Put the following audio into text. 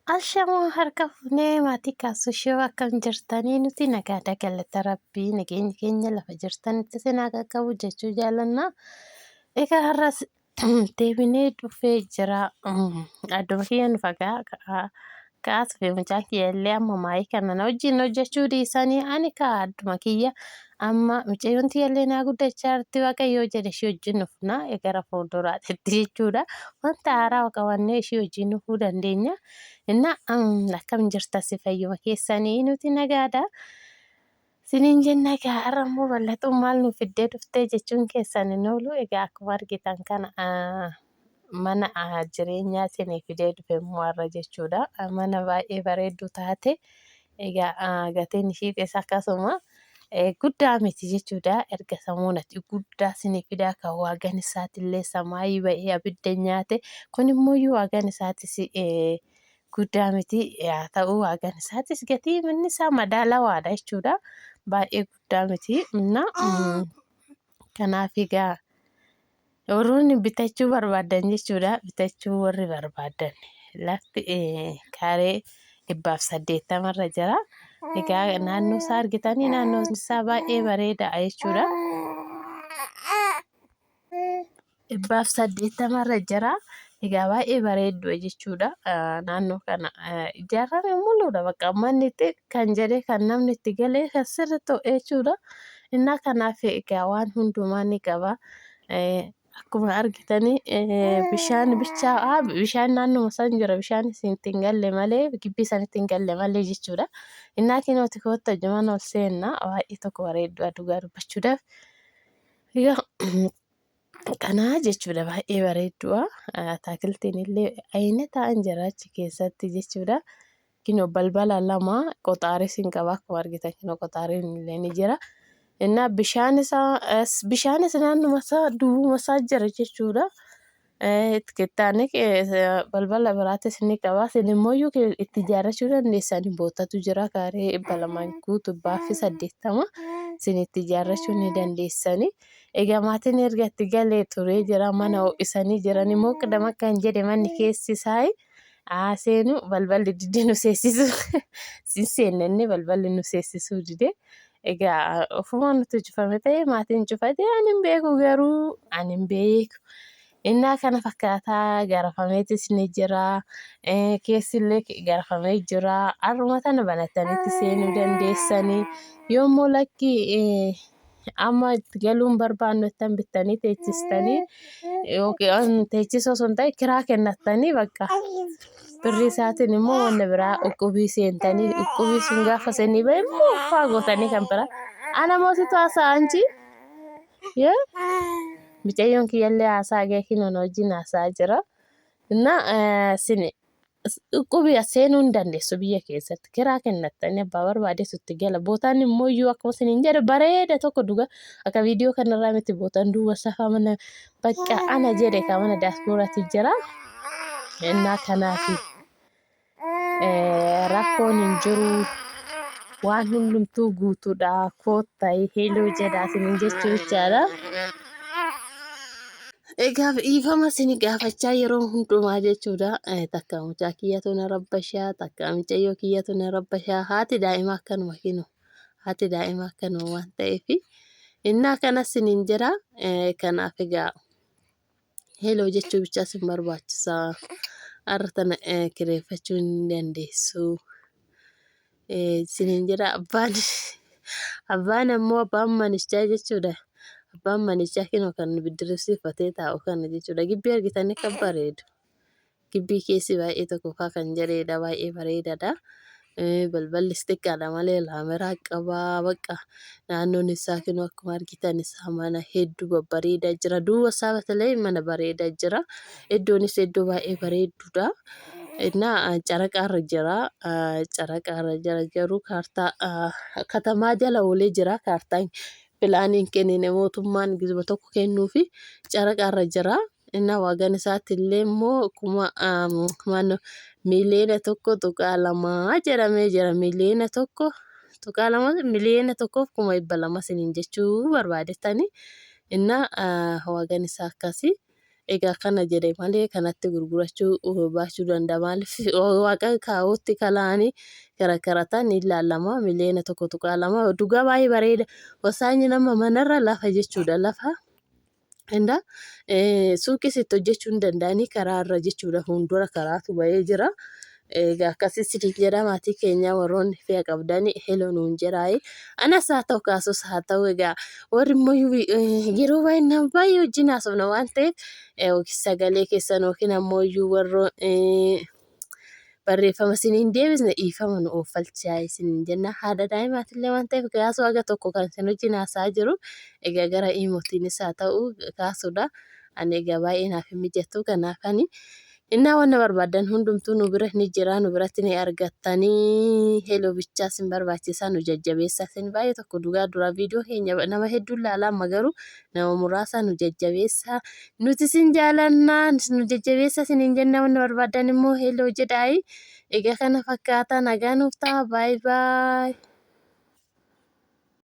Ashamaa harka fuunee maatii kaasushee akkam jirtanii nuti nagaadha galata rabbii nageenyi keenya lafa jirtanitti sinaa qaqqabu jechuu jaalannaa. Egaa har'as deebinee dhufee jira. Adduma kiyya nu fagaa kaasuu fi mucaan kiyya illee amma maayii kana na wajjin hojjechuu dhiisanii ani adduma kiyya amma mucayyoon tiyya naa guddachaa jirti waaqayyoo jedhe ishee wajjin dhufna gara fuulduraatti jechuudha. Wanta haaraa qabannee ishee wajjin dhufuu dandeenya. Inna akkam jirta si fayyuma keessanii nuti nagaadha. Siniin jenna egaa har'a immoo bal'atuun maal nu fiddee dhuftee jechuun keessan hin oolu. Egaa akkuma argitan kana mana jireenyaa isinii fidee dhufe immoo har'a jechuudha. Mana baay'ee bareedduu taate egaa gatiin ishiis akkasuma guddaa miti jechuudha. Erga samuunatti guddaa isinii fidaa kan waagaan isaatillee samaayii ba'ee abidda nyaate kun immoo waagaan isaatis guddaa miti haa ta'u waagaan isaatis gatii manni isaa madaalawaadha jechuudha. Baay'ee guddaa miti. Kanaaf egaa warroonni bitachuu barbaadan jechuudha. Bitachuu warri barbaadan lafti kaaree 180 jira. Egaa naannoo isaa argitanii naannoon isaa baay'ee bareedaadha jechuudha. 180 jira. Egaa baay'ee bareedduu jechuudha. Naannoo kana ijaarame mul'uudha bakka manni kan jedhee kan namni itti galee kan sirriitti ta'u jechuudha. Innaa kanaaf egaa waan hundumaa ni qaba. Akkuma argitanii bishaan naannoo san jira bishaan isinitti hin galle malee gibbii sanitti hin galle malee jechuudha. Innaa kinooti kootta jiman ol seenna baay'ee tokko bareedduu dhugaa dubbachuudhaaf. Kanaa jechuudha baay'ee bareedduu ataakiltiin illee ayina ta'an jira achi keessatti jechuudha. Kinoo balbala lama qoxaaris hin qaba akkuma argitan kinoo qoxaariin illee ni jira. Innaa bishaanis naannuma isaa duwwuma isaa jira jechuudha. Kittaanii balbala biraatis ni qaba. Isin immoo itti ijaarrachuu dandeessan bootatu jira kaaree 200 guutuu 80 isin itti ijaarrachuu ni dandeessani. Egaa maatiin erga itti galee turee jira mana ho'isanii jiran immoo qidama kan jedhe manni keessi isaa seenu balballi didee nu seessisu. Seenne inni balballi nu seessisuu dide. Egaa ofuma nuti cufame ta'ee maatiin cufate ani hin beeku garuu ani hin beeku. Innaa kana fakkaataa garafameetis ni jira. Keessillee garafamee jira. Har'uma tana banattanitti seenuu dandeessanii. Yoommoo lakki amma itti galuun barbaannu ittiin bittanii teechistanii yookiin teechisoo sun ta'e kiraa kennattanii bakka birrii isaatiin immoo wanna biraa uqubii seentanii uqubii sun gaafa seenii ba'e immoo faagotanii kan biraa. Ana mootitu haasa'anchi. Mucayyoon kiyyallee haasaa geekin wajjin haasaa jira. Innaa sini uqubii seenuu hin dandeessu biyya keessatti kiraa kennattanii abbaa barbaadetu itti gala. Bootaan immoo akkuma isiniin jedhe bareeda tokko dhuga akka viidiyoo kanarraa miti bootaan duwwaa safaa mana bakka ana jedhe kan mana daaspooraatti jira. Innaa kanaaf rakkoon hin jiru. Waan hundumtuu guutuudha. Koottaa heeloo jedhaa isiniin jechuu jechaadha. Egaa dhiifama isin gaafachaa yeroo hundumaa jechuudha. Takka mucaa kiyyatu na rabbashaa takka mucayyoo kiyyatu na rabbashaa haati daa'imaa akkanuma kinu haati daa'imaa akkanuma waan ta'eef innaa kanas isiniin jira. Kanaaf egaa heeloo jechuu bichaa isin barbaachisa. Har'a tana kireeffachuu hin dandeessu. Isiniin jira abbaan ammoo abbaan manichaa jechuudha. Abbaan manichaa kinoo kan biddirsiifatee taa'u kana jechuudha. Gibbii argitanii kan bareedu. Gibbii keessi baay'ee tokko kan jedheedha baay'ee bareedaadha. Balballis xiqqaadha malee laameraa qabaa bakka naannoon isaa kinoo akkuma argitan isaa mana hedduu babbareedaa jira. Duuba isaa batalee mana bareedaa jira. Iddoonis iddoo baay'ee bareedduudha. Innaa caraqaarra jira. Caraqaarra jira garuu kaartaa katamaa jala oolee jira kaartaan. Pilaaniin kennine mootummaan gizma tokko kennuufi caraqaarra jira. Innaa waagaan isaatti illee immoo akkuma miliyoona 1.2 jedhamee jira. Miliyoona 1.2 miliyoona 1,200 isiniin jechuu barbaadettani. Innaa waagaan isaa akkasii. Egaa kana jedhe malee kanatti gurgurachuu baachuu danda'a. Maaliif waaqa kaa'uutti kalaanii garagaratan ni ilaalama. Miliyoona tokko tuqaa lama dhugaa baay'ee bareeda. Wasaanyi nama manarra lafa jechuudha. Lafa inda suuqis itti hojjechuu hin danda'anii karaarra jechuudha. Fuuldura karaatu bahee jira. Egaa akkasii isiniin jedha maatii keenya warroonni fe'a qabdanii heloo nuun jedhaayi. Anas haa ta'u kaasus haa ta'u egaa warri immoo yeroo baay'ee nama baay'ee wajjin haasofna waan ta'eef sagalee keessan yookiin ammoo warroo barreeffama isiniin deebisne dhiifama nu oofalchaa isiniin jenna. Haadha daa'imaatillee waan ta'eef kaasuu haga tokko kan isin wajjin haasa'aa jiru. Egaa gara imootiinis haa ta'u kaasuudha. Ani egaa baay'ee naaf hin mijattu kanaafani. Innaa wanna barbaadan hundumtuu nu bira ni jira. Nu biratti ni argattanii heloo bichaas hin barbaachisaa nu jajjabeessaa. Isin baay'ee tokko dhugaa dura viidiyoo keenya nama hedduun laalaa amma garuu nama muraasa nu jajjabeessaa. Nuti isin jaalannaa nu jajjabeessaa isiniin jenna wanna barbaadan immoo heloo jedhaayi. Egaa kana fakkaata nagaa nuuf ta'a. Baay'ee baay'ee.